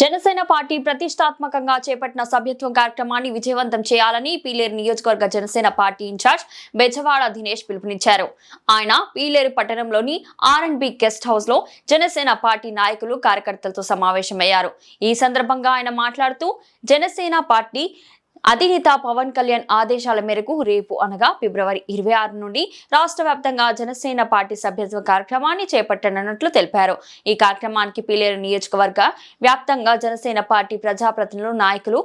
Janasena party ప్రతిష్టాత్మకంగా చేపట్టిన సభ్యత్వం కార్యక్రమాన్ని విజయవంతం చేయాలని పీలేరు నియోజకవర్గ జనసేన పార్టీ ఇన్ఛార్జ్ బెజవాడ దినేష్ పిలుపునిచ్చారు. ఆయన పీలేరు పట్టణంలోని R&B గెస్ట్ హౌస్ లో జనసేన పార్టీ నాయకులు కార్యకర్తలతో సమావేశమయ్యారు. ఈ సందర్భంగా ఆయన మాట్లాడుతూ జనసేన పార్టీ అధినేత పవన్ కళ్యాణ్ ఆదేశాల మేరకు రేపు అనగా ఫిబ్రవరి 26 నుండి రాష్ట్ర వ్యాప్తంగా జనసేన పార్టీ సభ్యత్వ కార్యక్రమాన్ని చేపట్టనున్నట్లు తెలిపారు. ఈ కార్యక్రమానికి పీలేరు నియోజకవర్గ వ్యాప్తంగా జనసేన పార్టీ ప్రజాప్రతినిధులు, నాయకులు,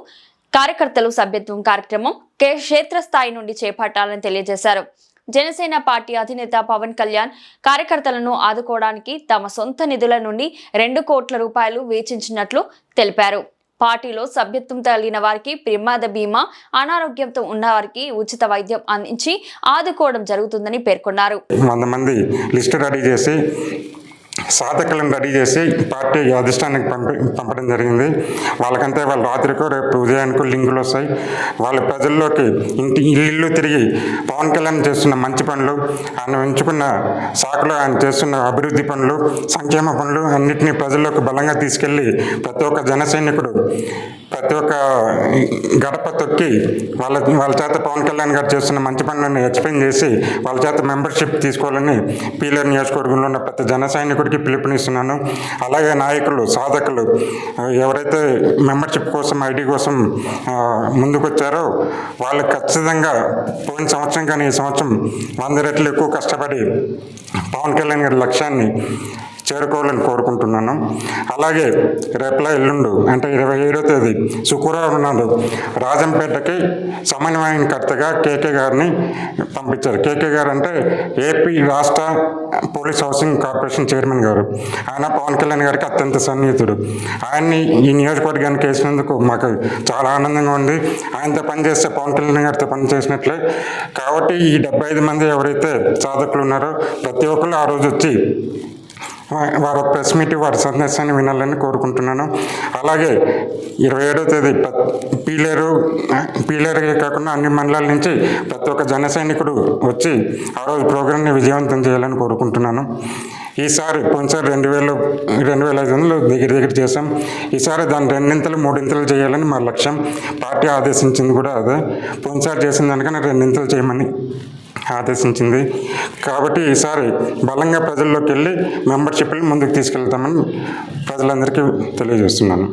కార్యకర్తలు సభ్యత్వం కార్యక్రమం క్షేత్రస్థాయి నుండి చేపట్టాలని తెలియజేశారు. జనసేన పార్టీ అధినేత పవన్ కళ్యాణ్ కార్యకర్తలను ఆదుకోవడానికి తమ సొంత నిధుల నుండి 2 కోట్ల రూపాయలు వెచ్చించినట్లు తెలిపారు. పార్టీలో సభ్యత్వం కలిగిన వారికి ప్రమాద బీమా, అనారోగ్యంతో ఉన్న వారికి ఉచిత వైద్యం అందించి ఆదుకోవడం జరుగుతుందని పేర్కొన్నారు. 100 మంది లిస్టు రెడీ చేసి సాధకులను రెడీ చేసి పార్టీ అధిష్టానానికి పంపడం జరిగింది. వాళ్ళకంటే వాళ్ళ రాత్రికో రేపు ఉదయానికో లింకులు వస్తాయి. వాళ్ళ ప్రజల్లోకి ఇల్లు తిరిగి పవన్ కళ్యాణ్ చేస్తున్న మంచి పనులు, ఆయన ఎంచుకున్న శాఖలో ఆయన చేస్తున్న అభివృద్ధి పనులు, సంక్షేమ పనులు అన్నింటినీ ప్రజల్లోకి బలంగా తీసుకెళ్ళి ప్రతి ఒక్క జన సైనికుడు ప్రతి ఒక్క గడప తొక్కి వాళ్ళ చేత పవన్ కళ్యాణ్ గారు చేస్తున్న మంచి పనులను ఎక్స్ప్లెయిన్ చేసి వాళ్ళ చేత మెంబర్షిప్ తీసుకోవాలని పీలేరు నియోజకవర్గంలో ఉన్న ప్రతి జన సైనికుడికి పిలుపునిస్తున్నాను. అలాగే నాయకులు, సాధకులు ఎవరైతే మెంబర్షిప్ కోసం, ఐడి కోసం ముందుకు వచ్చారో వాళ్ళు ఖచ్చితంగా పోయిన సంవత్సరం కానీ ఈ సంవత్సరం 100 రెట్లు ఎక్కువ కష్టపడి పవన్ కళ్యాణ్ గారి లక్ష్యాన్ని చేరుకోవాలని కోరుకుంటున్నాను. అలాగే రేపలా ఎల్లుండు అంటే 27వ తేదీ శుక్రవారం నాడు రాజంపేటకి సమన్వయకర్తగా కేకే గారిని పంపించారు. కేకే గారు అంటే ఏపీ రాష్ట్ర పోలీస్ హౌసింగ్ కార్పొరేషన్ చైర్మన్ గారు. ఆయన పవన్ కళ్యాణ్ గారికి అత్యంత సన్నిహితుడు. ఆయన్ని ఈ నియోజకవర్గానికి వేసినందుకు మాకు చాలా ఆనందంగా ఉంది. ఆయనతో పనిచేస్తే పవన్ కళ్యాణ్ గారితో పనిచేసినట్లే. కాబట్టి ఈ 75 మంది ఎవరైతే సాధకులు ఉన్నారో ప్రతి ఒక్కరు ఆ రోజు వచ్చి వారు ప్రెస్ మీట్, వారి సందేశాన్ని వినాలని కోరుకుంటున్నాను. అలాగే 27వ తేదీ పీలేరుగా కాకుండా అన్ని మండలాల నుంచి ప్రతి ఒక్క జన సైనికుడు వచ్చి ఆ రోజు ప్రోగ్రాంని విజయవంతం చేయాలని కోరుకుంటున్నాను. ఈసారి పోయినసారి 2,500 దగ్గర చేసాం. ఈసారి దాన్ని 2 3 చేయాలని మా లక్ష్యం. పార్టీ ఆదేశించింది కూడా అదే. పోయినసారి చేసిన దానికన్నా 2 చేయమని ఆదేశించింది. కాబట్టి ఈసారి బలంగా ప్రజల్లోకి వెళ్ళి మెంబర్షిప్ని ముందుకు తీసుకెళ్తామని ప్రజలందరికీ తెలియజేస్తున్నాను.